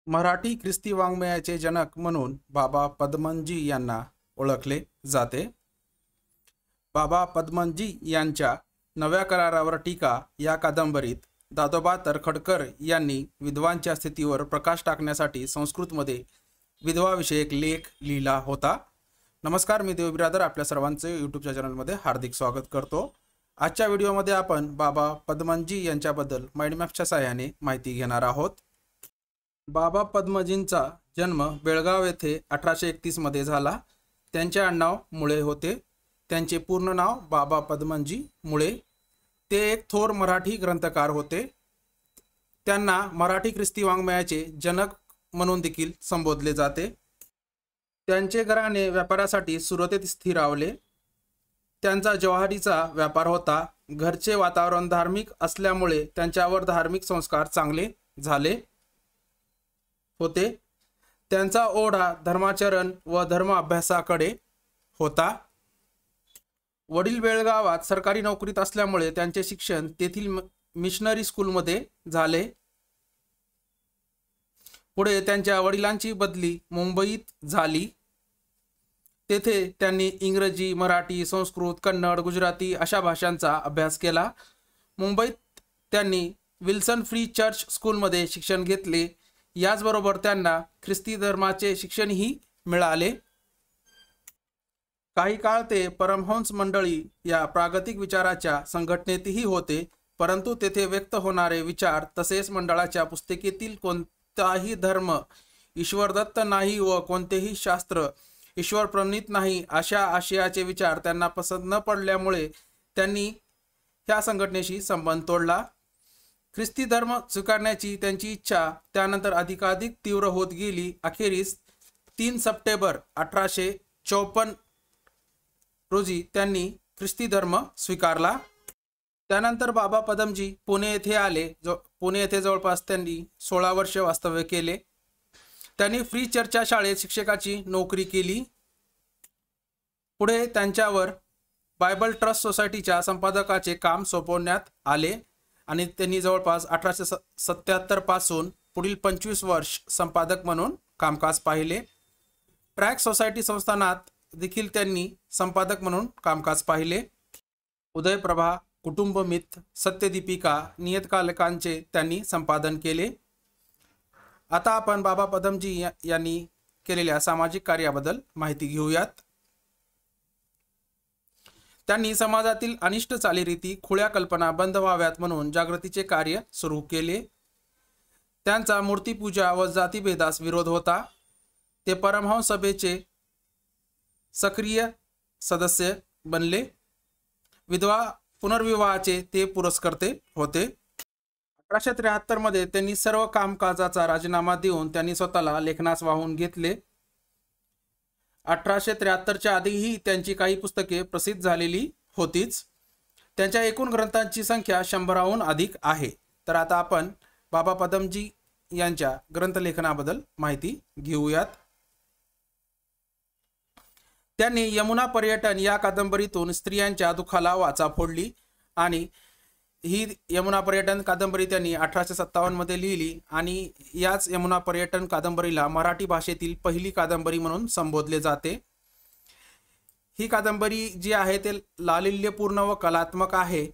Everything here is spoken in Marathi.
मराठी ख्रिस्ती वाङ्मयाचे जनक म्हणून बाबा पदमनजी यांना ओळखले जाते। बाबा पदमनजी यांच्या नव्या करारावर टीका या कादंबरीत दादोबा तरखडकर यांनी विधवांच्या स्थितीवर प्रकाश टाकण्यासाठी संस्कृतमध्ये विधवाविषयक लेख लिहिला होता। नमस्कार, मी देव बिरादर आपल्या सर्वांचे यूट्यूबच्या चॅनलमध्ये हार्दिक स्वागत करतो। आजच्या व्हिडिओमध्ये आपण बाबा पदमनजी यांच्याबद्दल माइंडमॅपच्या सहाय्याने माहिती घेणार आहोत। बाबा पदमनजींचा जन्म बेळगाव येथे 1831 मध्ये झाला। त्यांचे आडनाव मुळे होते। त्यांचे पूर्ण नाव बाबा पदमनजी मुळे। ते एक थोर मराठी ग्रंथकार होते। त्यांना मराठी ख्रिस्ती वाङ्मयाचे जनक म्हणून देखील संबोधले जाते। त्यांचे घराणे व्यापारासाठी सुरतेत स्थिरावले। त्यांचा ज्वारीचा व्यापार होता। घरचे वातावरण धार्मिक असल्यामुळे त्यांच्यावर धार्मिक संस्कार चांगले झाले होते। त्यांचा ओढा धर्माचरण व धर्म अभ्यासाकडे होता। वडील बेळगावात सरकारी नोकरीत असल्यामुळे त्यांचे शिक्षण तेथील मिशनरी स्कूलमध्ये झाले। पुढे त्यांच्या वडिलांची बदली मुंबईत झाली। तेथे त्यांनी इंग्रजी, मराठी, संस्कृत, कन्नड, गुजराती अशा भाषांचा अभ्यास केला। मुंबईत त्यांनी विल्सन फ्री चर्च स्कूलमध्ये शिक्षण घेतले। याचबरोबर त्यांना ख्रिस्ती धर्माचे शिक्षणही मिळाले। काही काळ ते परमहंस मंडळी या प्रागतिक विचाराच्या संघटनेतही होते, परंतु तेथे व्यक्त होणारे विचार तसेच मंडळाच्या पुस्तिकेतील कोणताही धर्म ईश्वरदत्त नाही व कोणतेही शास्त्र ईश्वर प्रणीत नाही अशा आशयाचे विचार त्यांना पसंत न पडल्यामुळे त्यांनी ह्या संघटनेशी संबंध तोडला। ख्रिस्ती धर्म स्वीकारण्याची त्यांची इच्छा त्यानंतर अधिकाधिक तीव्र होत गेली। अखेरीस 3 सप्टेंबर 1854 रोजी त्यांनी ख्रिस्ती धर्म स्वीकारला। त्यानंतर बाबा पदमजी पुणे येथे आले। पुणे येथे जवळपास त्यांनी 16 वर्षे वास्तव्य केले। त्यांनी फ्री चर्चच्या शाळेत शिक्षकाची नोकरी केली। पुढे त्यांच्यावर बायबल ट्रस्ट सोसायटीच्या संपादकाचे काम सोपवण्यात आले आणि त्यांनी जवळपास 1877 पासून पुढील 25 वर्ष संपादक म्हणून कामकाज पाहिले। ट्रॅक सोसायटी संस्थानात देखील त्यांनी संपादक म्हणून कामकाज पाहिले। उदयप्रभा, कुटुंबमित्र, सत्यदीपिका नियतकालिकांचे त्यांनी संपादन केले। आता आपण बाबा पदमजी यांनी केलेल्या सामाजिक कार्याबद्दल माहिती घेऊयात। त्यांनी समाजातील अनिष्ट चालीरीती, खुळ्या कल्पना बंद व्हाव्यात म्हणून जागृतीचे कार्य सुरू केले। त्यांचा मूर्तीपूजा व जातीभेदास विरोध होता। ते परमहंस सभेचे सक्रिय सदस्य बनले। विधवा पुनर्विवाहाचे ते पुरस्कर्ते होते। 1873 मध्ये त्यांनी सर्व कामकाजाचा राजीनामा देऊन त्यांनी स्वतःला लेखनास वाहून घेतले। 1873च्या आधीही त्यांची काही पुस्तके प्रसिद्ध झालेली होतीच। त्यांच्या एकूण ग्रंथांची संख्या 100हून अधिक आहे। तर आता आपण बाबा पदमजी यांच्या ग्रंथलेखनाबद्दल माहिती घेऊयात। त्यांनी यमुना पर्यटन या कादंबरीतून स्त्रियांच्या दुःखाला वाचा फोडली आणि ही यमुना पर्यटन कादंबरी त्यांनी 1857 मध्ये लिहिली आणि याच यमुना पर्यटन कादंबरीला मराठी भाषेतील पहिली कादंबरी म्हणून संबोधले जाते। ही कादंबरी जी आहे ते लालिल्यपूर्ण व कलात्मक आहे